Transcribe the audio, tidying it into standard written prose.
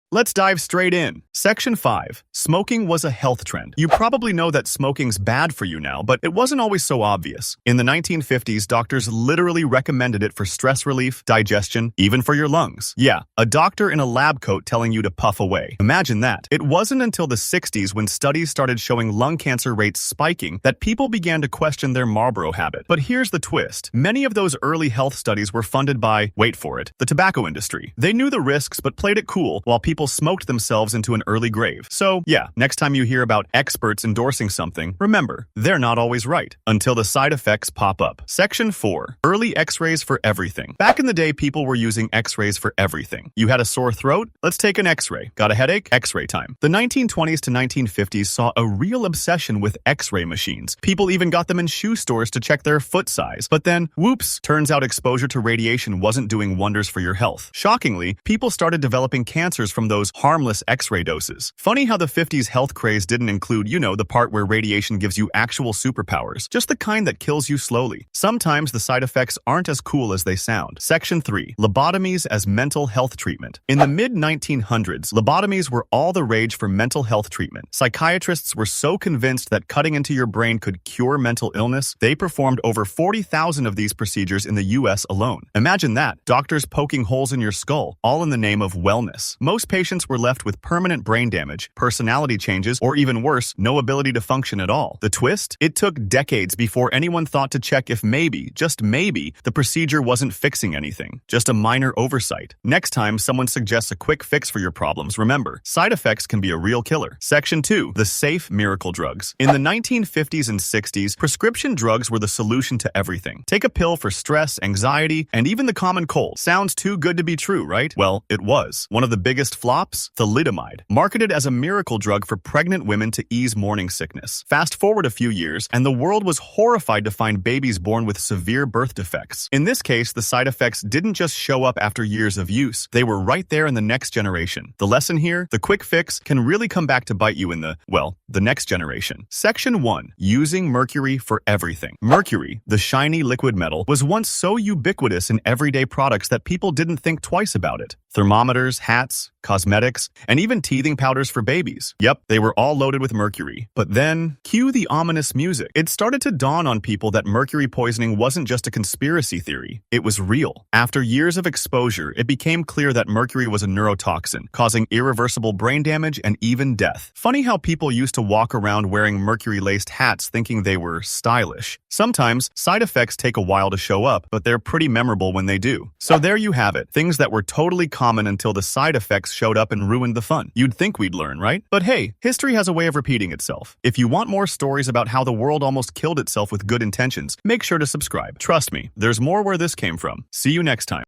Let's dive straight in. Section 5. Smoking was a health trend. You probably know that smoking's bad for you now, but it wasn't always so obvious. In the 1950s, doctors literally recommended it for stress relief, digestion, even for your lungs. Yeah, a doctor in a lab coat telling you to puff away. Imagine that. It wasn't until the 60s when studies started showing lung cancer rates spiking that people began to question their Marlboro habit. But here's the twist. Many of those early health studies were funded by, wait for it, the tobacco industry. They knew the risks but played it cool while people smoked themselves into an early grave. So, yeah, next time you hear about experts endorsing something, remember, they're not always right, until the side effects pop up. Section 4. Early X-rays for everything. Back in the day, people were using X-rays for everything. You had a sore throat? Let's take an X-ray. Got a headache? X-ray time. The 1920s to 1950s saw a real obsession with X-ray machines. People even got them in shoe stores to check their foot size. But then, whoops, turns out exposure to radiation wasn't doing wonders for your health. Shockingly, people started developing cancers from those harmless X-ray doses. Funny how the 50s health craze didn't include, the part where radiation gives you actual superpowers, just the kind that kills you slowly. Sometimes the side effects aren't as cool as they sound. Section 3. Lobotomies as mental health treatment. In the mid-1900s, lobotomies were all the rage for mental health treatment. Psychiatrists were so convinced that cutting into your brain could cure mental illness, they performed over 40,000 of these procedures in the US alone. Imagine that, doctors poking holes in your skull, all in the name of wellness. Most patients were left with permanent brain damage, personality changes, or even worse, no ability to function at all. The twist? It took decades before anyone thought to check if maybe, just maybe, the procedure wasn't fixing anything. Just a minor oversight. Next time someone suggests a quick fix for your problems, remember, side effects can be a real killer. Section 2. The safe miracle drugs. In the 1950s and 60s, prescription drugs were the solution to everything. Take a pill for stress, anxiety, and even the common cold. Sounds too good to be true, right? Well, it was. One of the biggest flops? Thalidomide. Marketed as a miracle drug for pregnant women to ease morning sickness. Fast forward a few years, and the world was horrified to find babies born with severe birth defects. In this case, the side effects didn't just show up after years of use. They were right there in the next generation. The lesson here? The quick fix can really come back to bite you in the next generation. Section 1. Using mercury for everything. Mercury, the shiny liquid metal, was once so ubiquitous in everyday products that people didn't think twice about it. Thermometers, hats, cosmetics, and even teething powders for babies. Yep, they were all loaded with mercury. But then, cue the ominous music. It started to dawn on people that mercury poisoning wasn't just a conspiracy theory. It was real. After years of exposure, it became clear that mercury was a neurotoxin, causing irreversible brain damage and even death. Funny how people used to walk around wearing mercury-laced hats thinking they were stylish. Sometimes, side effects take a while to show up, but they're pretty memorable when they do. So there you have it. Things that were totally common until the side effects showed up and ruined the fun. You'd think we'd learn, right? But hey, history has a way of repeating itself. If you want more stories about how the world almost killed itself with good intentions, make sure to subscribe. Trust me, there's more where this came from. See you next time.